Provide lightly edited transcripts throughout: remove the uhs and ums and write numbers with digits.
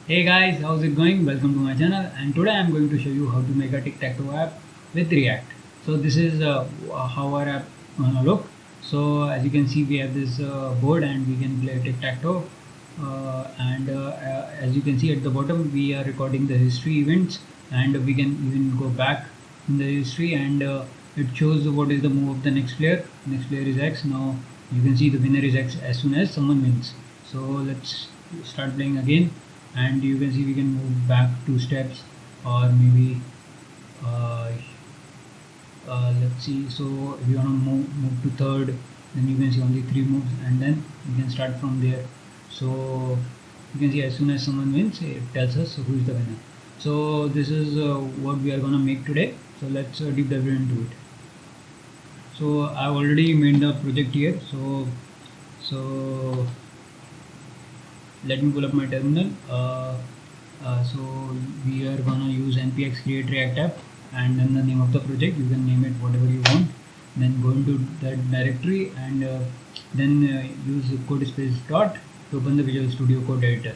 Hey guys, how's it going? Welcome to my channel, and today I'm going to show you how to make a tic-tac-toe app with React. So this is how our app gonna look. So as you can see, we have this board and we can play tic-tac-toe. And as you can see at the bottom, we are recording the history events, and we can even go back in the history, and it shows what is the move of the next player. Next player is X. Now you can see the winner is X as soon as someone wins. So let's start playing again, and you can see we can move back 2 steps, or maybe uh, let's see. So if you want to move to third, then you can see only 3 moves, and then you can start from there. So you can see as soon as someone wins, it tells us who is the winner. So this is what we are gonna make today. So let's deep dive into it. So I've already made the project here. So let me pull up my terminal. So we are gonna use npx create react app, and then the name of the project, you can name it whatever you want. Then go into that directory, and then use code space dot to open the Visual Studio Code editor.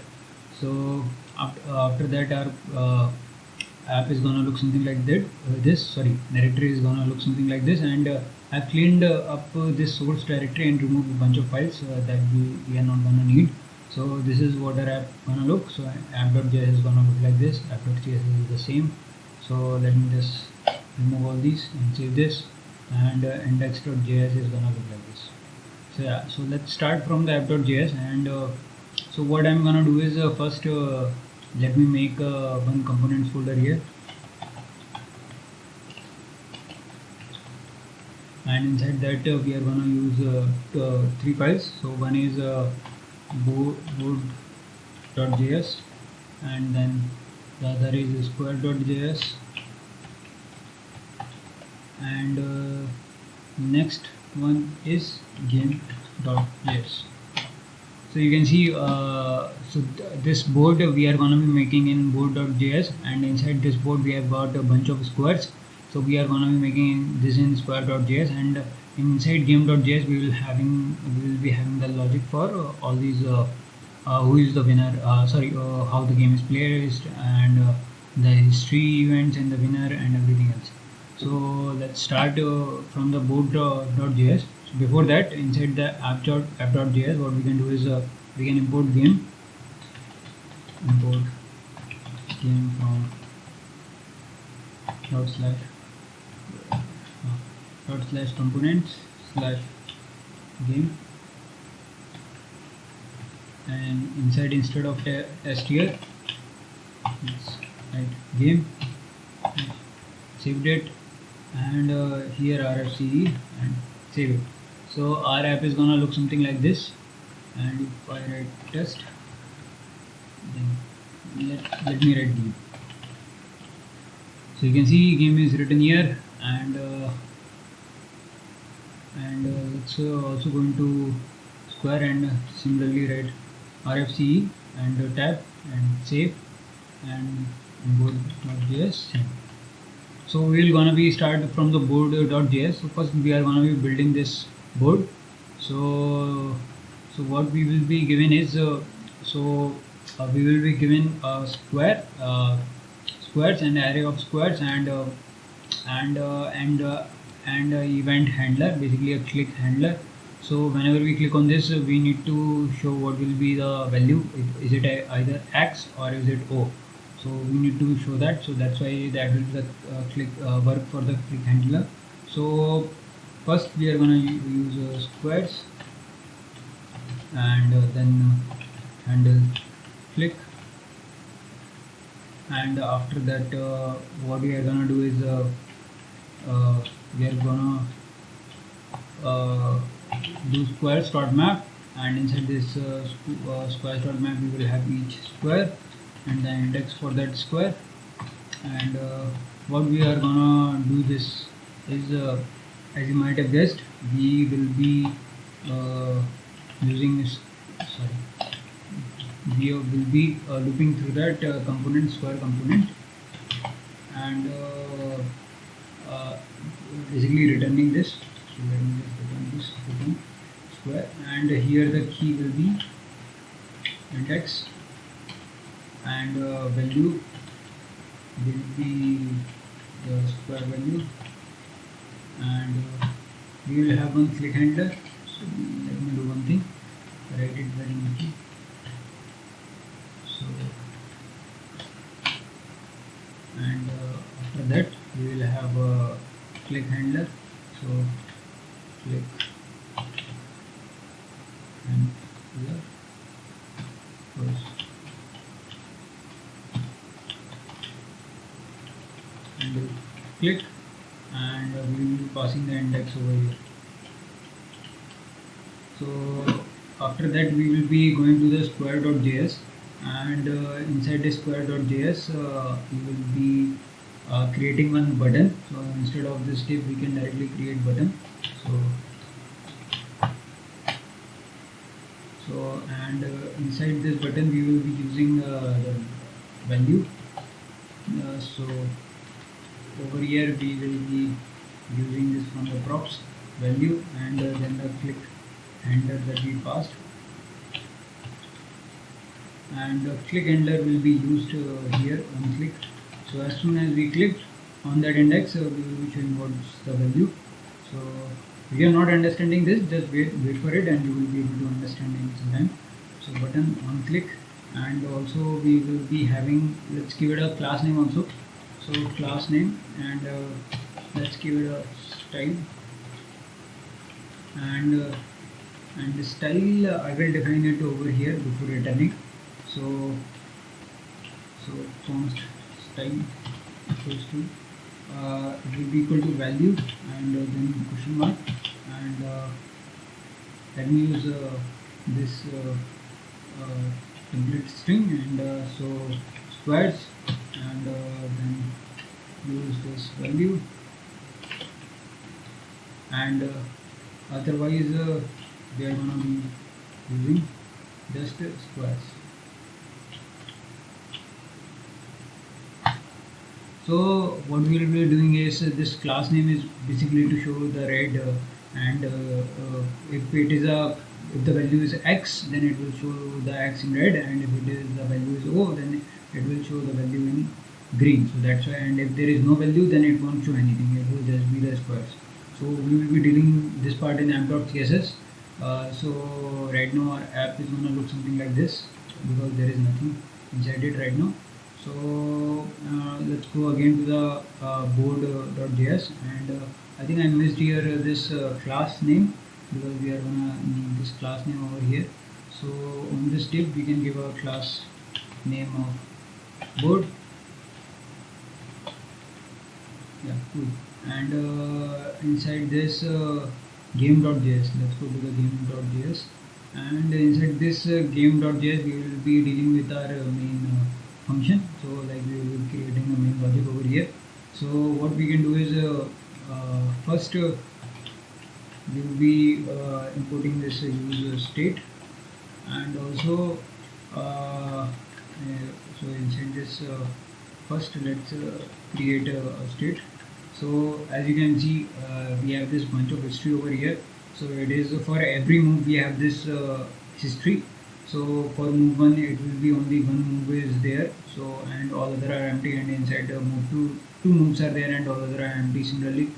So after that, our app is gonna look something like that. Directory is gonna look something like this, and I've cleaned up this source directory and removed a bunch of files that we are not gonna need. So this is what our app gonna look. So app.js is gonna look like this. App.css is the same. So let me just remove all these and save this. And index.js is gonna look like this. So yeah, so let's start from the app.js, and so what I'm gonna do is first let me make one components folder here, and inside that we are gonna use 3 files. So one is board.js, and then the other is square.js, and next one is game.js. So you can see this board we are going to be making in board.js, and inside this board we have got a bunch of squares. So we are going to be making this in square.js, and inside game.js we will be having the logic for all these who is the winner, how the game is played, and the history events and the winner and everything else. So let's start from the board.js. So before that, inside the app.js, what we can do is we can import game from dot slash components slash game, and instead of test here, let's write game, saved it, and here RFCE, and save it. So our app is gonna look something like this, and if I write test, then let me write game. So you can see game is written here, and let's also go into square, and similarly write RFCE, and tab, and save, and board.js. So we're gonna be start from the board.js. So first we are gonna be building this board. So what we will be given is we will be given a squares, and array of squares, and and uh, and uh, event handler, basically a click handler. So whenever we click on this, we need to show what will be the value. Is it either X or is it O? So we need to show that. So that's why that will be the click work for the click handler. So first we are gonna use squares, and then handle click, and after that what we are gonna do is we are gonna uh, do squares dot map, and inside this squares dot map we will have each square and the index for that square. And what we are gonna do this is as you might have guessed, we will be uh, using sorry we will be looping through that square component, and basically returning this. So let me just return this return square, and here the key will be index, and value will be the square value, and we will have one click handler. So let me do one thing, write it very neatly. So and after that we will have a click handler. So click and here first and click, and we will be passing the index over here. So after that we will be going to the square.js, and inside the square.js we will be creating one button. So instead of this div we can directly create button. So and inside this button we will be using the value. So over here we will be using this from the props value, and then the click handler that we passed, and the click handler will be used here on click. So as soon as we clicked on that index, we will be showing what's the value. So if you are not understanding this, just wait for it and you will be able to understand in some time. So button on click, and also we will be having, let's give it a class name also. So class name, and let's give it a style, and the style I will define it over here before returning. So const style equals to it will be equal to value, and then question mark, and let me use this template string, and so squares, and then use this value, and otherwise we are going to be using just squares. So what we will be doing is this class name is basically to show the red, and if it is if the value is x, then it will show the x in red, and if it is the value is o, then it will show the value in green. So that's why, and if there is no value, then it won't show anything, it will just be the squares. So we will be dealing this part in app.css. So right now our app is going to look something like this because there is nothing inside it right now. So let's go again to the board.js, and I think I missed here this class name, because we are gonna need this class name over here. So on this div we can give a class name of board. Yeah, cool. And inside this game.js, let's go to the game.js, and inside this game.js we will be dealing with our main function. So like we will be creating a main logic over here. So what we can do is first we will be importing this user state, and also so inside this first let's create a state. So as you can see we have this bunch of history over here. So it is for every move we have this history. So for move 1 it will be only one move is there, so and all other are empty, and inside the move 2 two moves are there and all other are empty. Similarly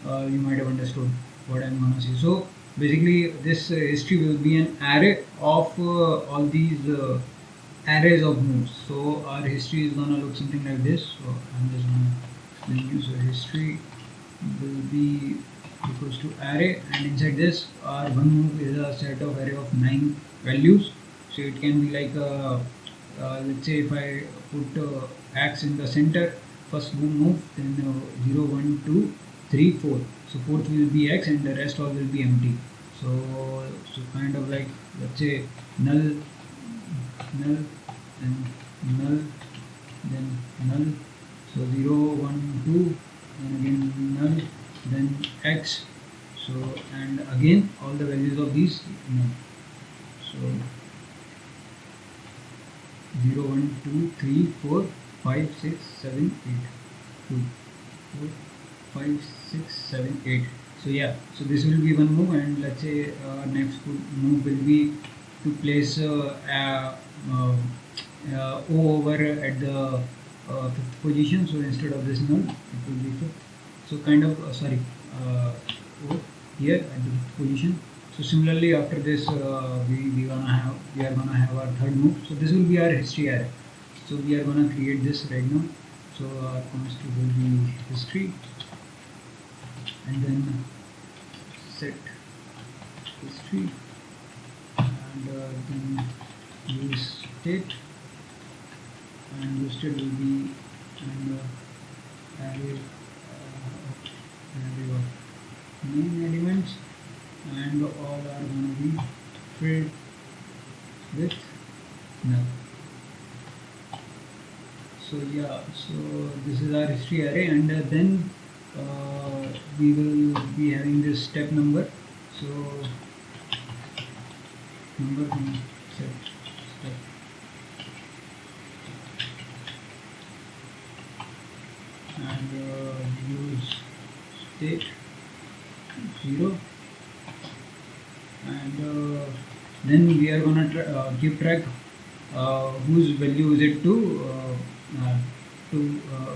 you might have understood what I'm gonna say. So basically this history will be an array of all these arrays of moves. So our history is gonna look something like this. So I'm just gonna explain you. So history will be equals to array, and inside this our one move is a set of array of 9 values. So it can be like let's say if I put x in the center, first move, then 0 1 2 3 4. So fourth will be x and the rest all will be empty. So kind of like, let's say null, null, then null, then null. So 0 1 2, then again null, then x. So and again all the values of these null. So 0 1 2 3 4 5 6 7 8 2 4 5 6 7 8. So yeah, so this will be one move, and let's say next move will be to place O over at the fifth position. So instead of this null, it will be fifth. So kind of O here at the fifth position. So similarly, after this, we are gonna have our third move. So this will be our history array. So we are gonna create this right now. So our const will be history, and then set history, and then use state, and use state will be an array of main elements, and all are going to be filled with null. So yeah, so this is our history array, and then we will be having this step number. So number from set step, and use state 0, and then we are gonna keep track whose value is it to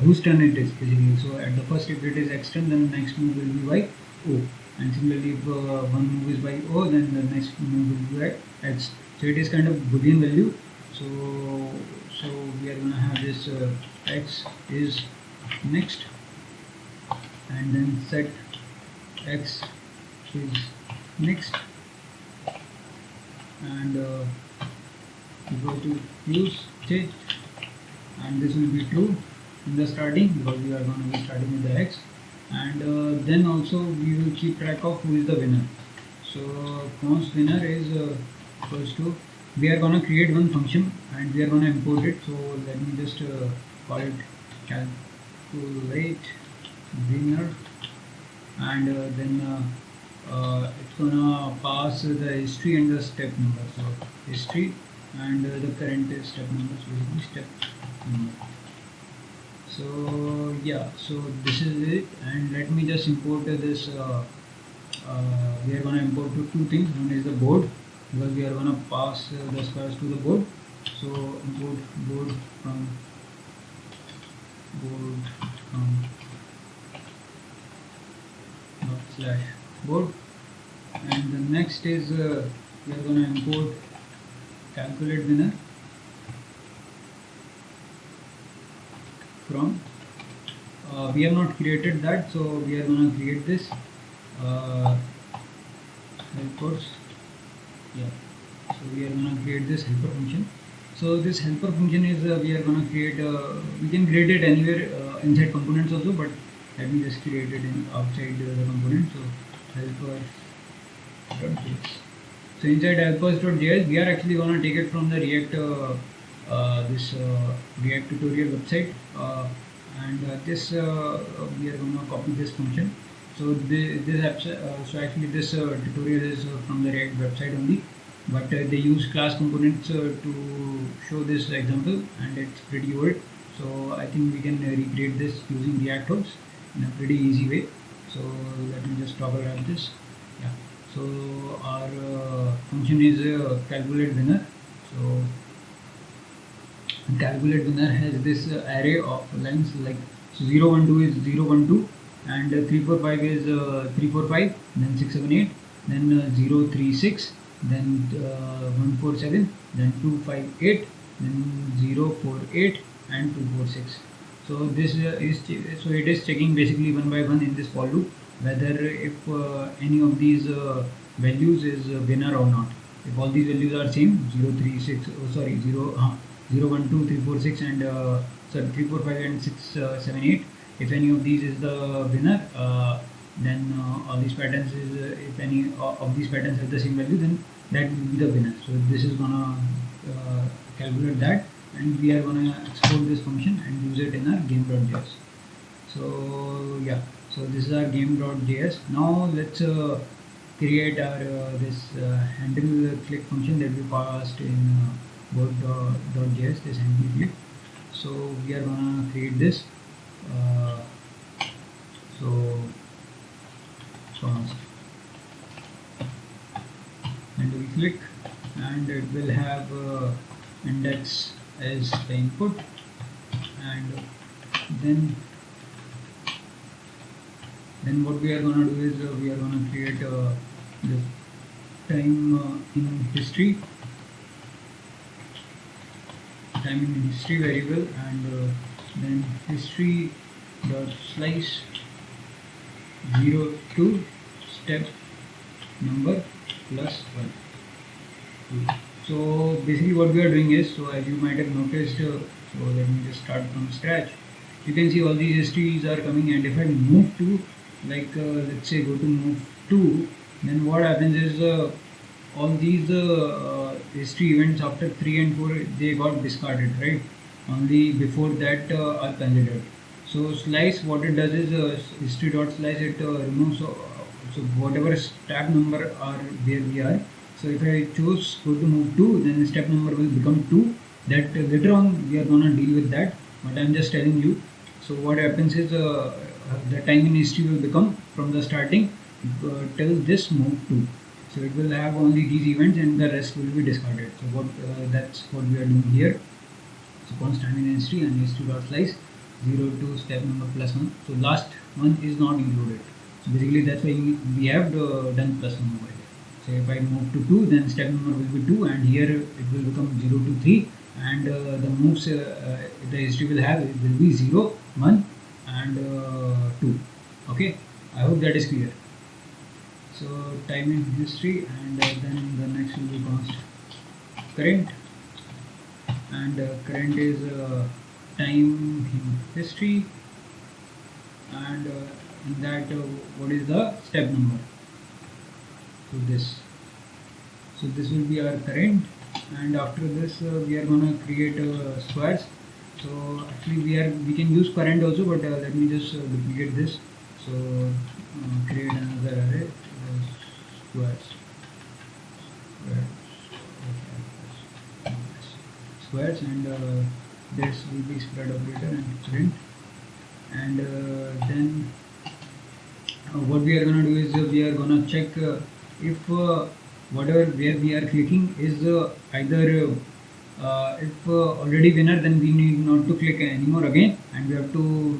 whose turn it is basically. So at the first, if it is x turn, then the next move will be by O, and similarly if one move is by O, then the next move will be by x. So it is kind of Boolean value. So we are gonna have this x is next, and then set x is next, and go to use state, and this will be true in the starting because we are going to be starting with the x, and then also we will keep track of who is the winner. So const winner is equals to, we are going to create one function and we are going to import it. So let me just call it calculate winner, and then it's gonna pass the history and the step number. So history and the current step number, so basically step number. So yeah, so this is it, and let me just import this. We are gonna import two things. One is the board, because we are gonna pass the squares to the board. So import board from slash board, and the next is we are going to import calculate winner from we have not created that, so we are going to create this helpers. Yeah, so we are going to create this helper function. So this helper function is we are going to create we can create it anywhere inside components also, but let me just create it in outside the component. So helper.js. So inside helpers.js, we are actually going to take it from the React this React tutorial website, and this we are going to copy this function. So so actually this tutorial is from the React website only, but they use class components to show this example, and it's pretty old. So I think we can recreate this using React hooks in a pretty easy way. So let me just toggle around this. Yeah. So our function is calculate winner. So calculate winner has this array of lengths, like so 0 1 2 is 0 1 2, and 3 4 5 is 3 4 5, then 6 7 8, then 0 3 6, then 1 4 7, then 2 5 8, then 0 4 8, and 2 4 6. So this so it is checking basically one by one in this for loop whether if any of these values is winner or not. If all these values are same, 0 3 6, oh sorry 0 0 1 2 3 4 6, and sorry 3 4 5 and 6 7 8, if any of these is the winner, then all these patterns is if any of these patterns have the same value, then that will be the winner. So this is gonna calculate that, and we are gonna export this function and use it in our game.js. So yeah, so this is our game.js. Now let's create our this handle click function that we passed in board.js, this handle click. So we are gonna create this. So handle click, and it will have index as the input, and then what we are gonna do is we are gonna create the time in history variable, and then history dot slice 0 to step number plus 1. So basically what we are doing is, so as you might have noticed, so let me just start from scratch. You can see all these histories are coming, and if I move to, like let's say go to move to, then what happens is all these history events after 3 and 4, they got discarded, right? Only before that are considered. So slice, what it does is history dot slice, it removes so whatever step number are where we are. So if I choose go to move 2, then the step number will become 2. That later on we are gonna deal with that, but I'm just telling you. So what happens is the time in history will become from the starting till this move 2. So it will have only these events, and the rest will be discarded. So what that's what we are doing here. So const time in history and history dot slice 0 to step number plus 1. So last one is not included. So basically that's why we have done plus 1 over here. So if I move to 2, then step number will be 2, and here it will become 0 to 3, and the moves the history will have, it will be 0, 1 and 2. Okay, I hope that is clear. So time in history, and then the next will be const current, and current is time in history, and in that what is the step number. So this will be our current, and after this we are gonna create squares. So actually we can use current also, but let me just duplicate this. So create another array, squares, and this will be spread operator and print, and then what we are gonna do is we are gonna check if whatever where we are clicking is either if already winner, then we need not to click anymore again, and we have to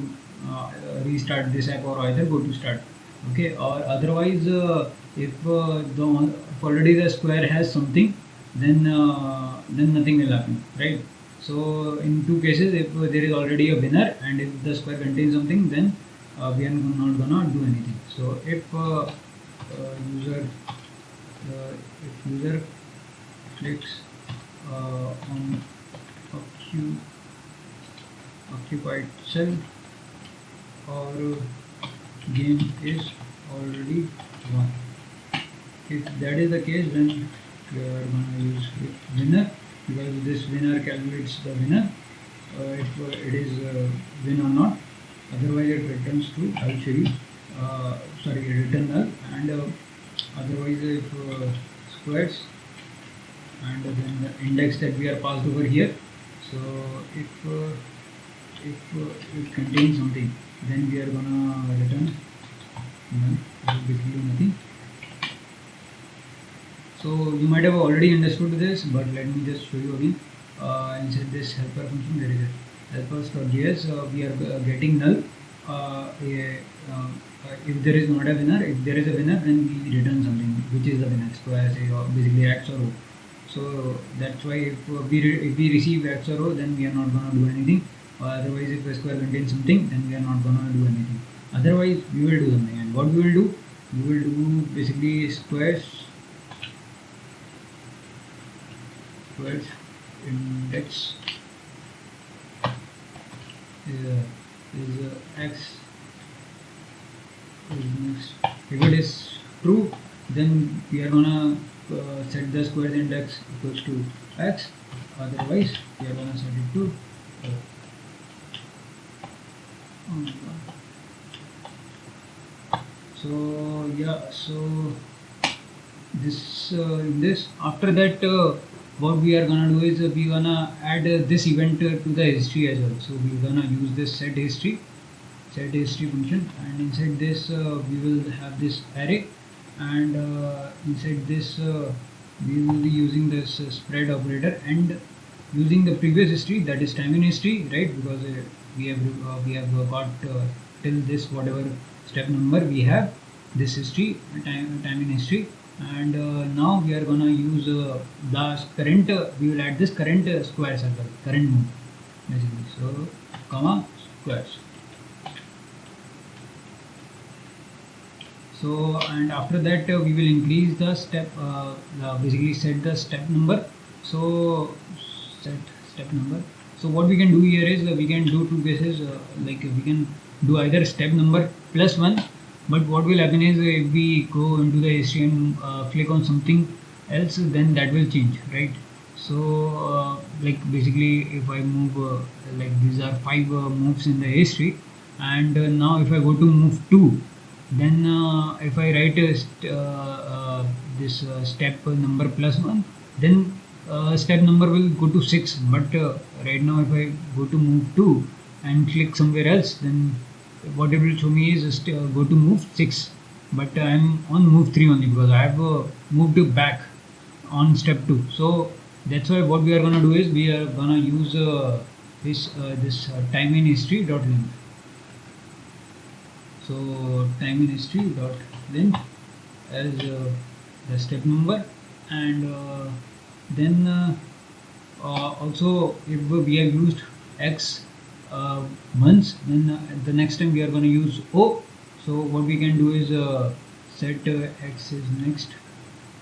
restart this app, or either go to start. Okay, or otherwise if already the square has something, then nothing will happen, right? So in two cases, if there is already a winner and if the square contains something, then we are not gonna do anything. So if user clicks on occupied cell, or game is already won. If that is the case, then we are going to use winner, because this winner calculates the winner if it is win or not. Otherwise it returns true. I'll show you. Return null, and otherwise if squares, and then the index that we are passed over here. So if it contains something, then we are gonna return none, basically nothing. So you might have already understood this, but let me just show you again. Inside this helper function, there is a helpers.js. We are getting null. If there is not a winner, if there is a winner, then we return something which is the winner. So I say basically X or O. So that's why if we receive X or O, then we are not gonna do anything. Otherwise, if a square contains something, then we are not gonna do anything. Otherwise, we will do something. And what we will do? We will do basically squares index is X is next. If it is true, then we are gonna set the squares index equals to X. Otherwise, we are gonna set it to so yeah, so this after that what we are gonna do is we gonna add this event to the history as well. So we're gonna use this set history function, and inside this we will have this array, and inside this we will be using this spread operator, and using the previous history, that is time in history, right? Because we have got till this whatever step number we have this history, time in history, and now we are gonna use the current. We will add this current square circle, current move basically. So comma squares. So and after that we will increase the step, basically set the step number. So set step number. So what we can do here is we can do two cases, like we can do either step number plus one, but what will happen is if we go into the history and click on something else, then that will change, right? So like basically if I move, like these are five moves in the history, and now if I go to move 2, then if I write this step number plus 1, then step number will go to 6. But right now if I go to move 2 and click somewhere else, then what it will show me is just go to move 6. But I am on move 3 only because I have moved back on step 2. So that's why what we are gonna do is we are gonna use this time in history dot length. So time in history dot length as the step number, and then also if we have used x once, then the next time we are going to use O. So what we can do is set x is next,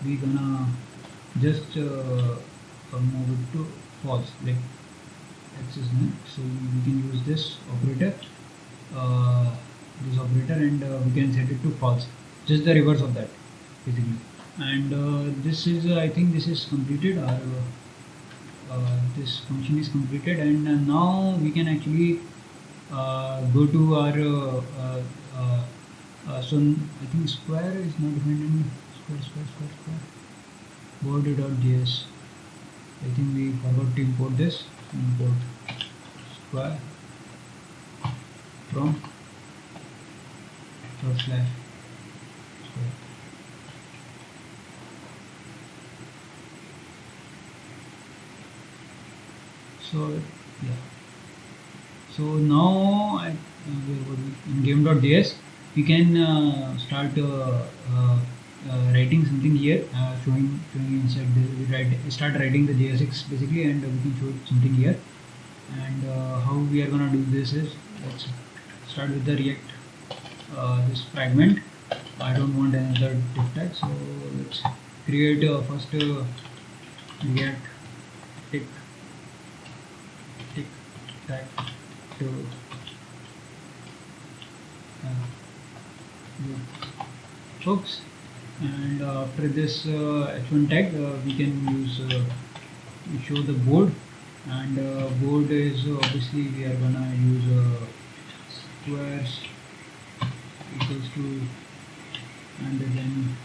we gonna just move it to false, like x is next. So we can use this operator, uh, and we can set it to false, just the reverse of that basically. And this is I think this is completed, or this function is completed, and now we can actually go to our so I think square is not defined in square board.js. I think we forgot to import this. Import square from / square. So yeah. So now in game.js we can start writing something here, showing inside start writing the JSX basically, and we can show something here. And how we are gonna do this is, let's start with the React, this fragment. I don't want another div tag, so let's create first React tick tag to hooks, and after this h1 tag we can use show the board, and board is obviously we are gonna use squares equals to, and then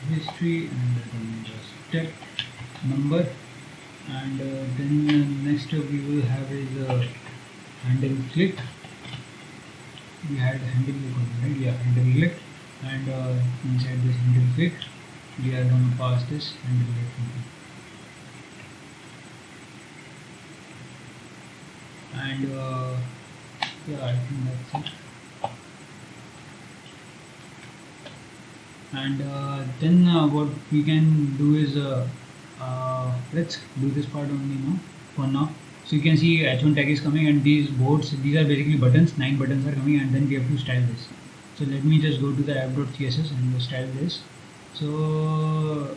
history, and then the step number, and then next we will have is handle click. We had handle click, right? Yeah, handle click, and inside this handle click we are going to pass this handle click function. And yeah, I think that's it. And then what we can do is let's do this part only now for now. So you can see h1 tag is coming, and these boards, these are basically buttons, 9 buttons are coming, and then we have to style this. So let me just go to the app.css and style this. So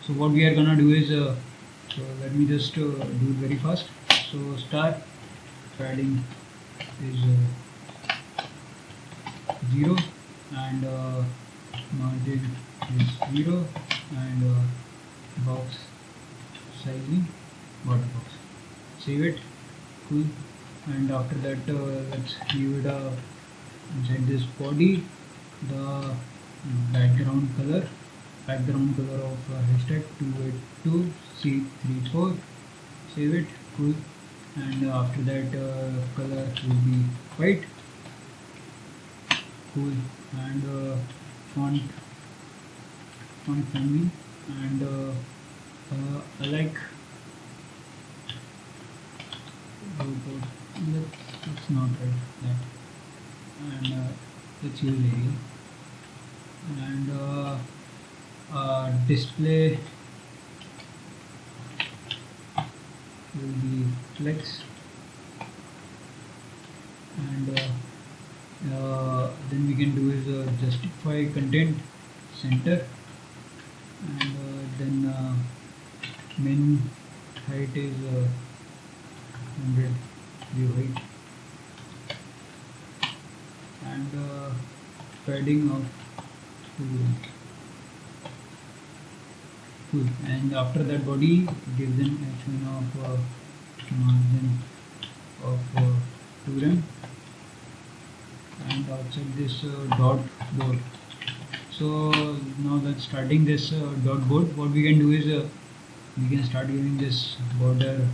so what we are gonna do is so let me just do it very fast. So star padding is 0, and margin is 0, and box sizing border box. Save it, cool. And after that let's give it inside this body the background color of hashtag 282c34. Save it, cool. And after that color will be white, cool. And font family, and I like code. Let's not write that, and let's use area, and display will be flex, and then we can do is justify content center, and then min height is 100 view height, and padding of 2. And after that body give them h1 of margin of 2 rem, and outside this dot board. So now that starting this dot board, what we can do is we can start giving this border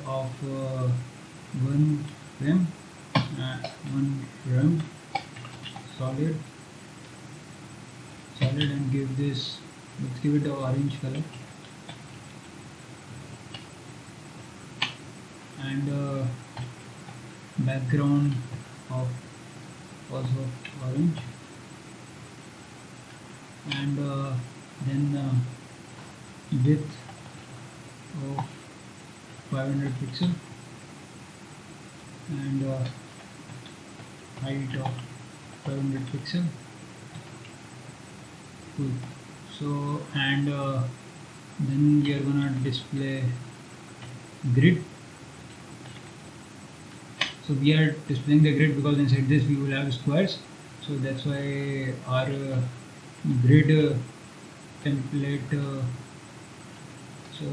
of 1 rem, 1 rem solid, and give this, let's give it a orange color, and background of also orange, and then width of 500 pixel, and height of 500 pixel. Cool. So, and then we are gonna display grid. So we are displaying the grid because inside this we will have squares, so that's why our grid template, so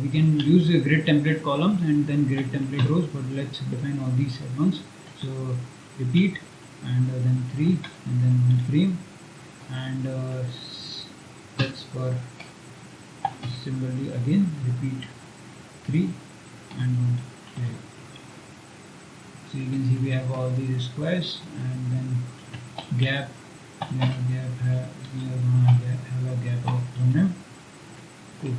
we can use a grid template columns and then grid template rows, but let's define all these at once. So repeat, and then 3, and then 1 frame, and that's for similarly again repeat 3 and 1 frame. So you can see we have all these squares, and then gap, we are going to have a gap of 1 rem. Cool.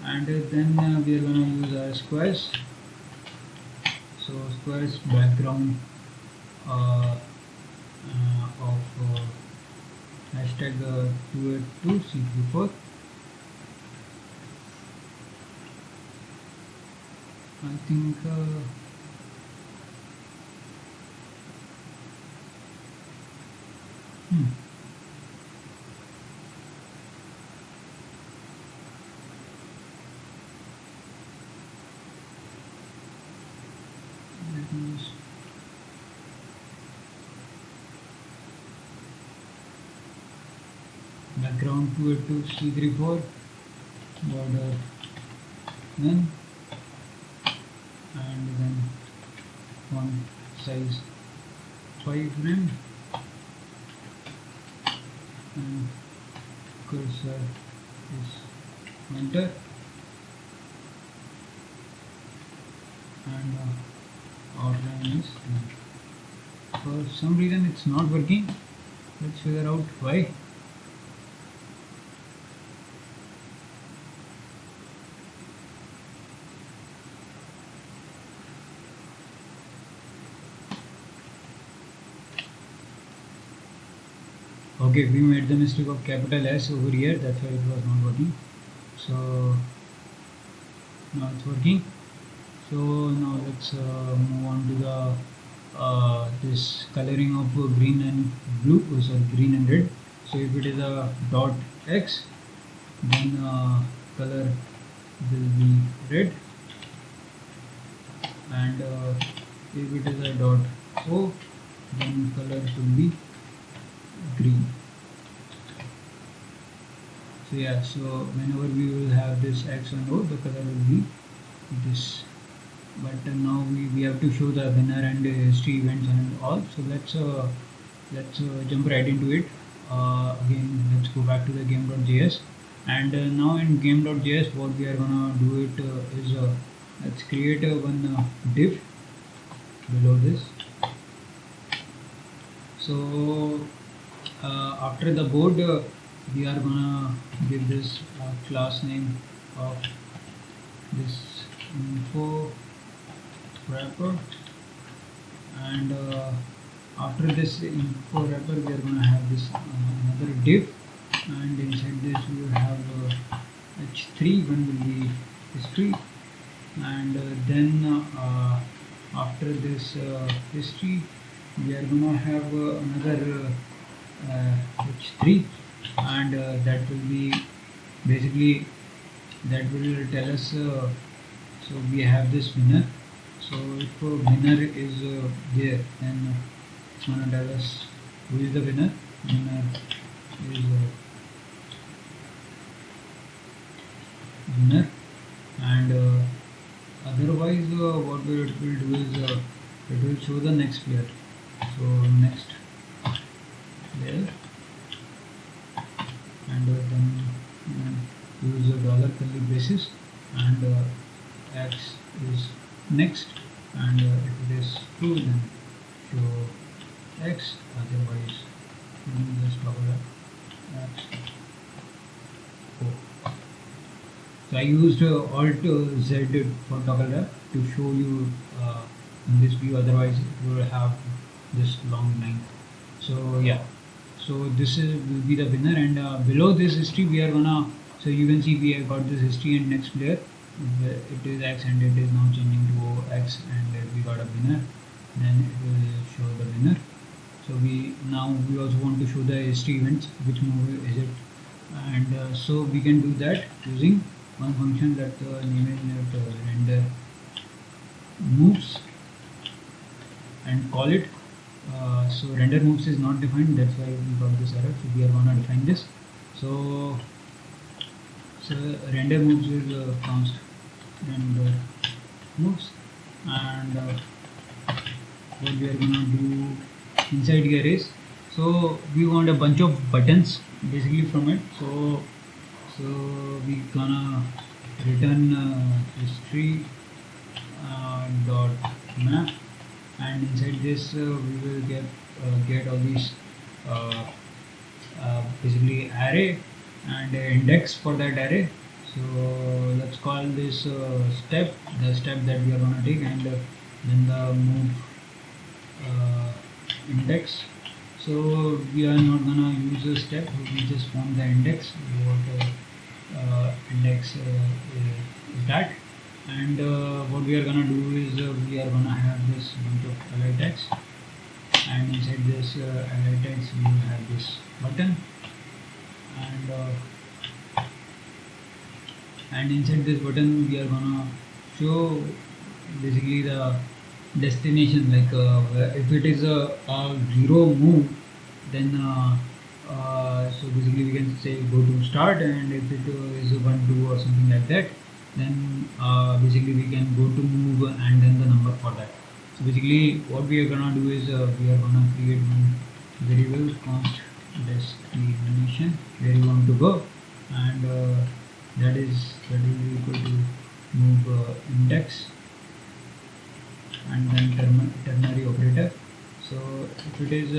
And then we are going to use our squares. So squares background of hashtag 282c34. I think let me just background 282c34 border none, and then font size 5 rem, and cursor is enter, and outline is done. For some reason it's not working. Let's figure out why. Okay, we made the mistake of capital S over here, that's why it was not working. So now it's working. So now let's move on to the this coloring of green and blue, sorry, green and red. So if it is a dot X, then color will be red, and if it is a dot O, then color will be green. So yeah, so whenever we will have this X and O, the color will be this. But now we have to show the winner and history events and all. So let's jump right into it. Again, let's go back to the game.js, and now in game.js what we are gonna do it is let's create one div below this. So after the board we are gonna give this class name of this info wrapper, and after this info wrapper we are going to have this another div, and inside this we will have h3, one will be history, and then after this history we are going to have another h3, and that will be basically that will tell us so we have this winner. So if winner is there, then it's gonna tell us who is the winner. Winner is winner, and otherwise what it will do is it will show the next player. So next player, and then use a dollar curly braces, and x is next, and if it is true then show x, otherwise you can just double x. Oh. So I used Alt Z for toggle wrap to show you in this view, otherwise it will have this long line. So yeah, so this is will be the winner, and below this history we are gonna, so you can see we have got this history and next player, it is x and it is now changing to x, and we got a winner, then it will show the winner. So we also want to show the history events, which move is it, and so we can do that using one function that name is render moves, and call it so render moves is not defined, that's why we got this error. So we are gonna define this. So render moves is const render moves, and what we are gonna do inside here is, so we want a bunch of buttons basically from it. So we gonna return history dot map, and inside this we will get all these basically array and index for that array. So let's call this step, the step that we are going to take, and then the move index. So we are not going to use a step, we just want the index, what index is that, and what we are going to do is we are going to have this bunch of array text, and inside this array text we will have this button, and inside this button we are gonna show basically the destination, like if it is a zero move, then so basically we can say go to start, and if it is a 1 2 or something like that, then basically we can go to move and then the number for that. So basically what we are gonna do is we are gonna create one variable const destination where you want to go, and that is equal to move index, and then ternary operator. So if it is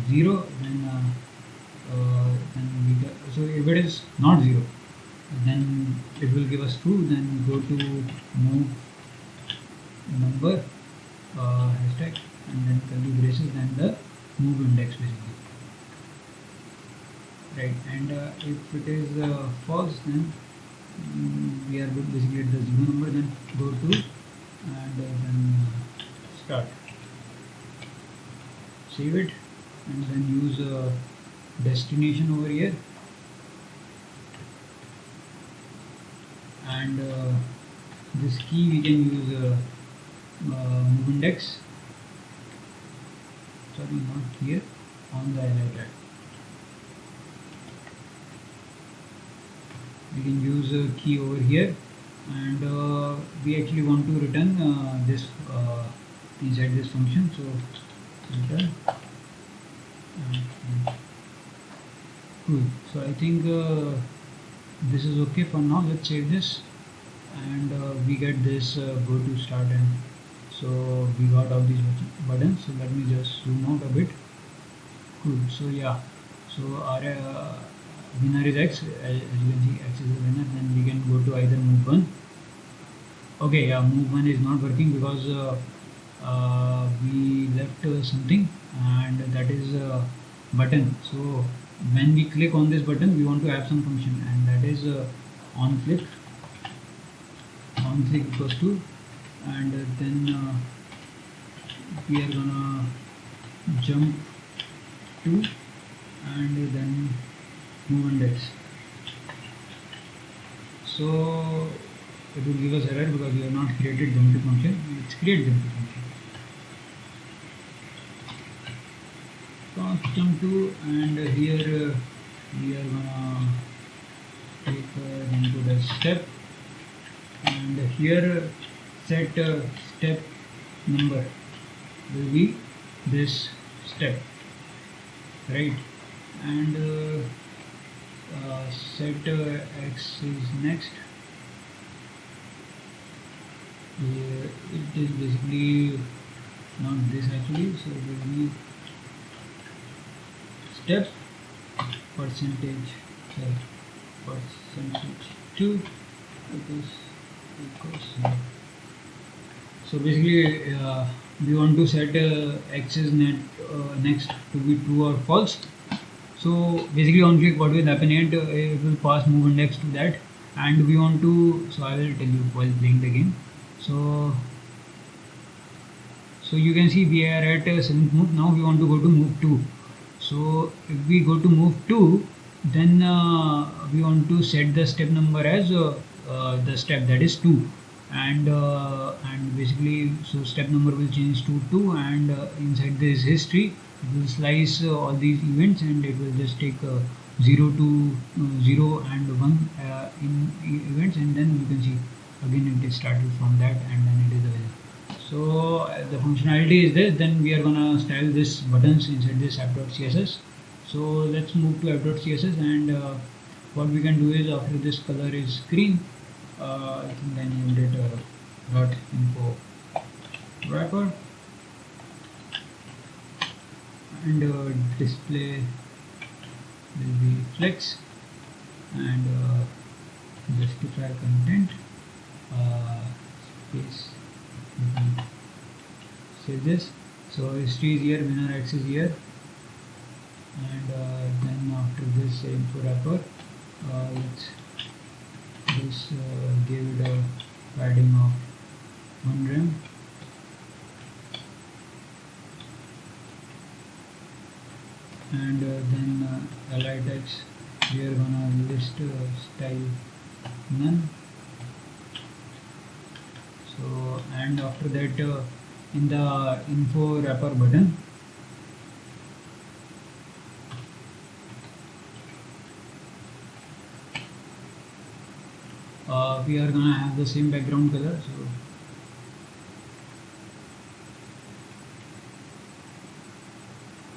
0, then we get, so if it is not 0, then it will give us true, then go to move number hashtag, and then curly braces, and the move index basically, right? And if it is false, then we are basically at the 0 number, then go to, and then start, save it, and then use destination over here, and this key we can use move index, sorry, not here, on the highlighter. We can use a key over here, and we actually want to return this inside this function. So return. Cool. So I think this is okay for now. Let's save this, and we get this go to start, and so we got all these buttons. So let me just zoom out a bit. Cool. So yeah, so our winner is X, as you can see X is the winner, then we can go to either move 1. Okay, yeah, move 1 is not working because we left something, and that is button. So when we click on this button, we want to have some function, and that is on click equals to, and then we are gonna jump to, and then move index. So it will give us error because we have not created Geometry function. Let's create Geometry function. First jump to, and here we are gonna take input as step, and here set step number will be this step, right? And set X is next. It is basically not this actually, so it will be step percentage 2 equals 0. So basically we want to set X is next to be true or false. So basically on click what will happen, it will pass move index to that, and we want to, so I will tell you while playing the game. So you can see we are at 7th move. Now we want to go to move 2. So if we go to move 2, then we want to set the step number as the step, that is 2, and basically so step number will change to 2, and inside this history it will slice all these events, and it will just take 0 to 0 and 1 in events, and then you can see again it is started from that, and then it is available. So the functionality is this. Then we are gonna style this buttons inside this app.css. So let's move to app.css, and what we can do is, after this color is green, I think I named it .info wrapper, and display will be flex, and justify content space. Save this. So history is here, winner X is here, and then after this info wrapper, let's just give it a padding of 1 rem, and then ally text we are gonna list style none. So and after that in the info wrapper button, we are gonna have the same background color. So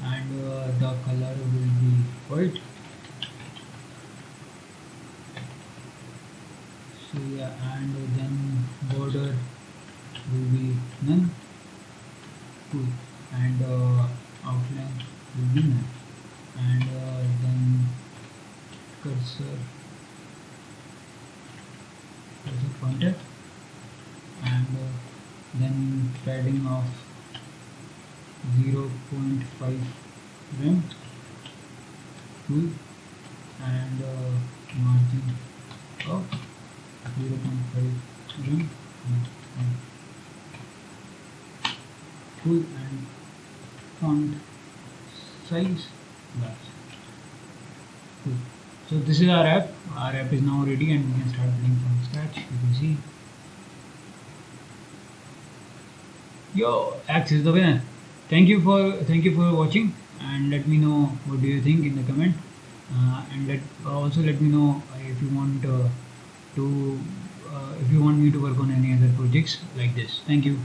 and the color will be white. So yeah, and then border will be none. Cool. And outline will be none, and then cursor pointer, and then padding of 0.5 rem, cool, and margin of 0.5 rem, cool, and font size large. Cool. So this is our app. Our app is now ready, and we can start building from scratch. You can see, yo, X is the winner. Thank you for watching, and let me know what do you think in the comment, and also let me know if you want if you want me to work on any other projects like this. Thank you.